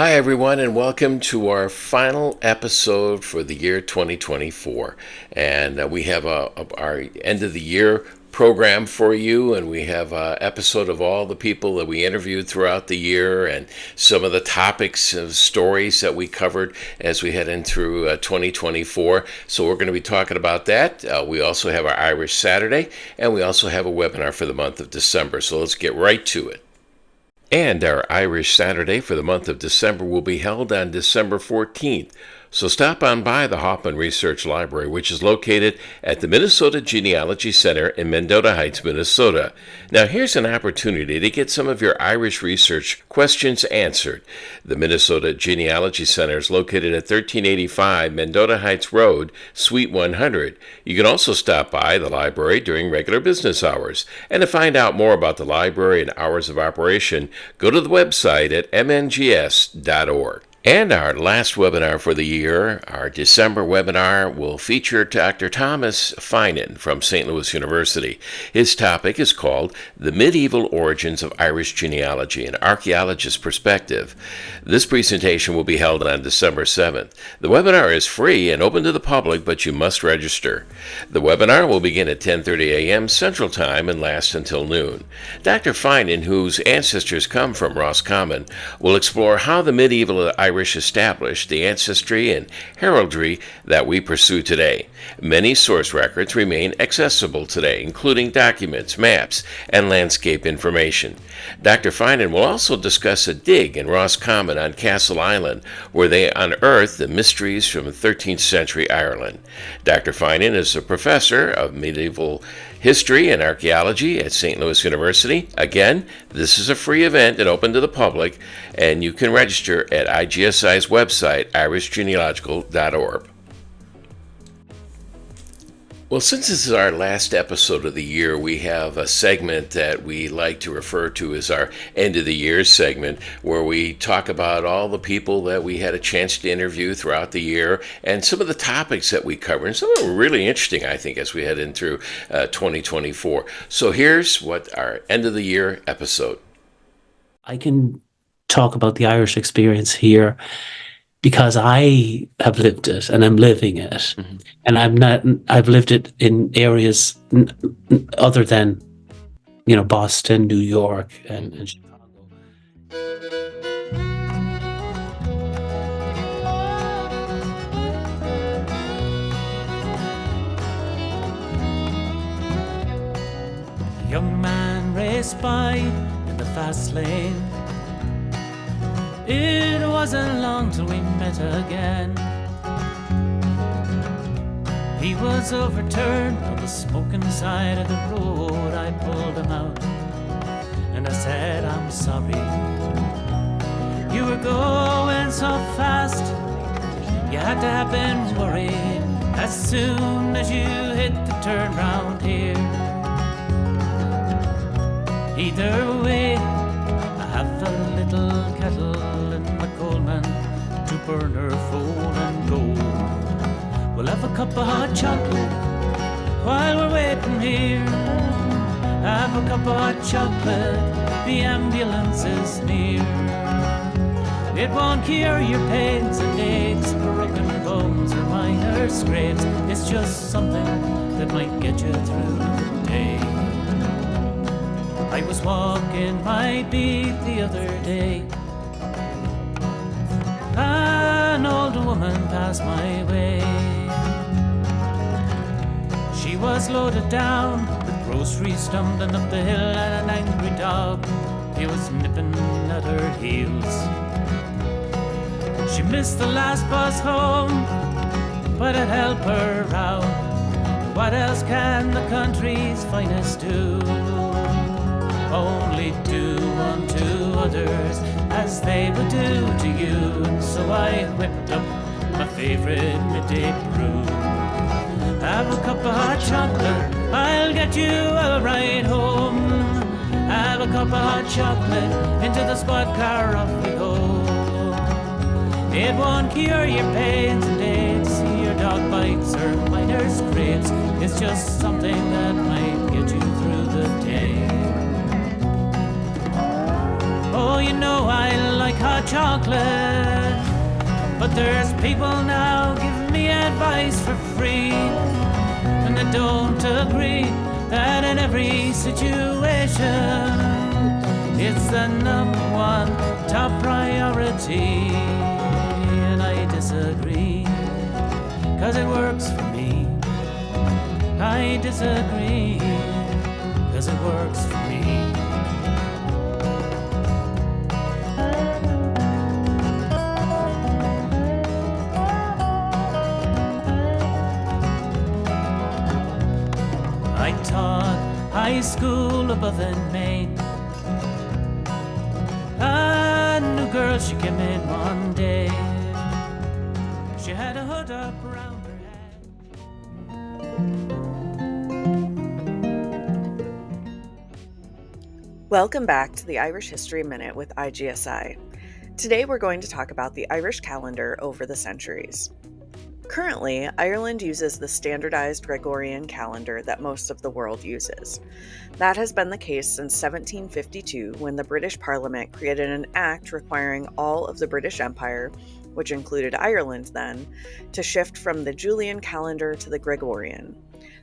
Hi, everyone, and welcome to our final episode for the year 2024. And we have our end of the year program for you, and we have an episode of all the people that we interviewed throughout the year and some of the topics of stories that we covered as we head in through 2024. So we're going to be talking about that. We also have our Irish Saturday, and we also have a webinar for the month of December. So let's get right to it. And our Irish Saturday for the month of December will be held on December 14th. So stop on by the Hoffman Research Library, which is located at the Minnesota Genealogy Center in Mendota Heights, Minnesota. Now here's an opportunity to get some of your Irish research questions answered. The Minnesota Genealogy Center is located at 1385 Mendota Heights Road, Suite 100. You can also stop by the library during regular business hours. And to find out more about the library and hours of operation, go to the website at mngs.org. And our last webinar for the year, our December webinar, will feature Dr. Thomas Finan from St. Louis University. His topic is called The Medieval Origins of Irish Genealogy, an Archaeologist's Perspective. This presentation will be held on December 7th. The webinar is free and open to the public, but you must register. The webinar will begin at 10:30 a.m. Central Time and last until noon. Dr. Finan, whose ancestors come from Roscommon, will explore how the medieval Irish established the ancestry and heraldry that we pursue today. Many source records remain accessible today, including documents, maps, and landscape information. Dr. Finan will also discuss a dig in Roscommon on Castle Island, where they unearthed the mysteries from 13th century Ireland. Dr. Finan is a professor of medieval history and archaeology at St. Louis University. Again, this is a free event and open to the public, and you can register at IGSI's website, irishgenealogical.org. Well, since this is our last episode of the year, we have a segment that we like to refer to as our end of the year segment, where we talk about all the people that we had a chance to interview throughout the year and some of the topics that we cover. And some of them were really interesting, I think, as we head in through 2024. So here's what our end of the year episode. I can talk about the Irish experience here because I have lived it and I'm living it. Mm-hmm. And I've lived it in areas other than, Boston, New York, and Chicago. A young man raced by in the fast lane. It wasn't long till we met again. He was overturned on the smoking side of the road. I pulled him out and I said, I'm sorry. You were going so fast, you had to have been worried as soon as you hit the turn round here. Either way, I have a little kettle in my Coleman to burn her full and go. We'll have a cup of hot chocolate while we're waiting here. Have a cup of hot chocolate, the ambulance is near. It won't cure your pains and aches, broken bones or minor scrapes. It's just something that might get you through the day. I was walking my beat the other day. An old woman passed my way. She was loaded down with groceries stumbling up the hill, and an angry dog, he was nipping at her heels. She missed the last bus home, but I'd help her out. What else can the country's finest do? Only do unto others as they would do to you. And so I whipped up my favorite midday brew. Have a cup of hot chocolate, I'll get you a ride home. Have a cup of hot chocolate, into the squad car off we go. It won't cure your pains and aches, your dog bites or minor scrapes. It's just something that might get you through the day. Oh, you know I like hot chocolate. But there's people now giving me advice for free, and I don't agree that in every situation it's the number one top priority. And I disagree, 'cause it works for me. I disagree, 'cause it works for me. I taught high school above in Maine. A new girl, she came in one day. She had a hood up around her head. Welcome back to the Irish History Minute with IGSI. Today we're going to talk about the Irish calendar over the centuries. Currently, Ireland uses the standardized Gregorian calendar that most of the world uses. That has been the case since 1752, when the British Parliament created an act requiring all of the British Empire, which included Ireland then, to shift from the Julian calendar to the Gregorian.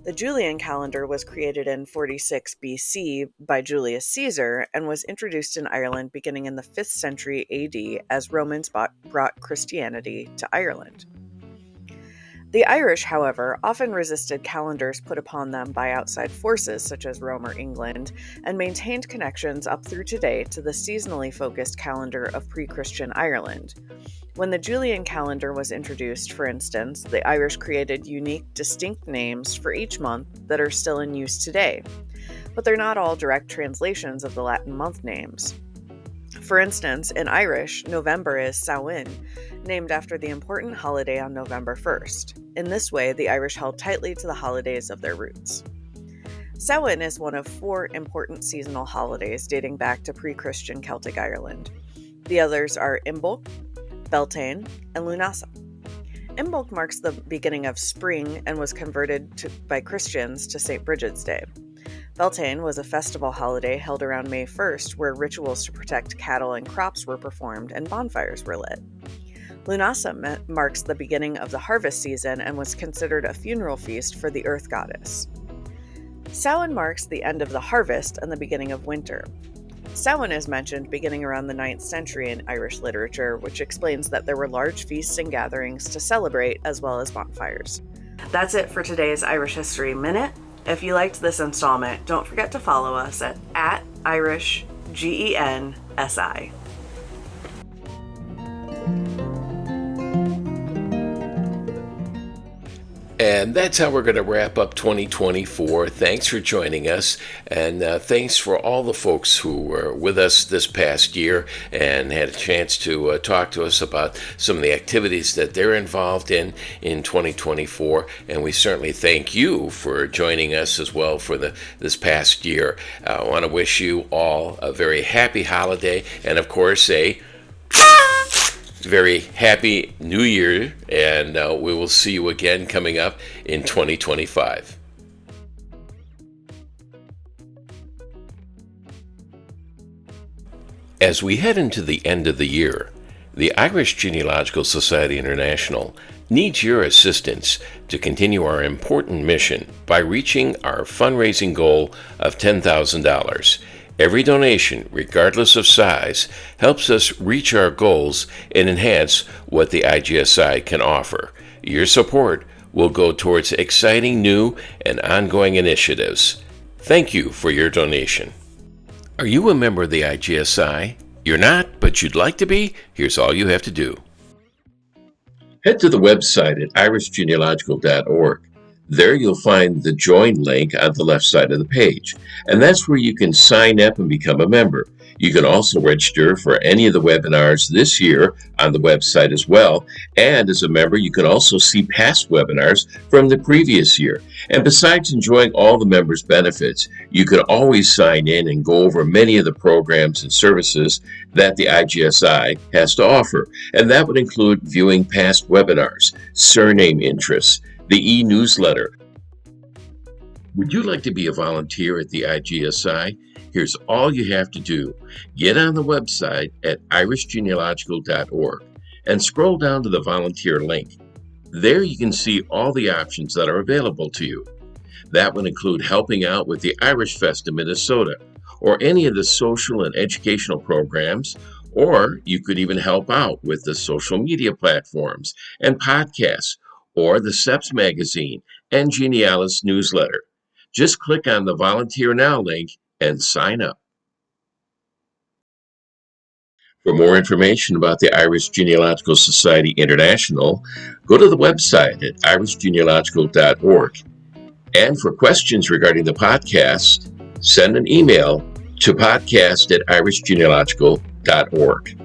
The Julian calendar was created in 46 BC by Julius Caesar and was introduced in Ireland beginning in the 5th century AD as Romans brought Christianity to Ireland. The Irish, however, often resisted calendars put upon them by outside forces such as Rome or England, and maintained connections up through today to the seasonally focused calendar of pre-Christian Ireland. When the Julian calendar was introduced, for instance, the Irish created unique, distinct names for each month that are still in use today, but they're not all direct translations of the Latin month names. For instance, in Irish, November is Samhain, named after the important holiday on November 1st. In this way, the Irish held tightly to the holidays of their roots. Samhain is one of 4 important seasonal holidays dating back to pre-Christian Celtic Ireland. The others are Imbolc, Beltane, and Lunasa. Imbolc marks the beginning of spring and was converted by Christians to St. Bridget's Day. Beltane was a festival holiday held around May 1st, where rituals to protect cattle and crops were performed and bonfires were lit. Lunasa marks the beginning of the harvest season and was considered a funeral feast for the earth goddess. Samhain marks the end of the harvest and the beginning of winter. Samhain is mentioned beginning around the 9th century in Irish literature, which explains that there were large feasts and gatherings to celebrate as well as bonfires. That's it for today's Irish History Minute. If you liked this installment, don't forget to follow us at @IrishGensi. And that's how we're going to wrap up 2024. Thanks for joining us, and thanks for all the folks who were with us this past year and had a chance to talk to us about some of the activities that they're involved in 2024. And we certainly thank you for joining us as well for this past year. I want to wish you all a very happy holiday, and of course a very happy new year, and we will see you again coming up in 2025. As we head into the end of the year, the Irish Genealogical Society International needs your assistance to continue our important mission by reaching our fundraising goal of $10,000. Every donation, regardless of size, helps us reach our goals and enhance what the IGSI can offer. Your support will go towards exciting new and ongoing initiatives. Thank you for your donation. Are you a member of the IGSI? You're not, but you'd like to be? Here's all you have to do. Head to the website at irishgenealogical.org. There you'll find the join link on the left side of the page, and that's where you can sign up and become a member. You can also register for any of the webinars this year on the website as well, and as a member you can also see past webinars from the previous year. And besides enjoying all the members' benefits, you can always sign in and go over many of the programs and services that the IGSI has to offer, and that would include viewing past webinars, surname interests, the e-newsletter. Would you like to be a volunteer at the IGSI? Here's all you have to do. Get on the website at irishgenealogical.org. and scroll down to the volunteer link. There you can see all the options that are available to you. That would include helping out with the Irish Fest in Minnesota, or any of the social and educational programs, or you could even help out with the social media platforms and podcasts, or the SEPS magazine and Genialis newsletter. Just click on the Volunteer Now link and sign up. For more information about the Irish Genealogical Society International, go to the website at irishgenealogical.org. And for questions regarding the podcast, send an email to podcast@irishgenealogical.org.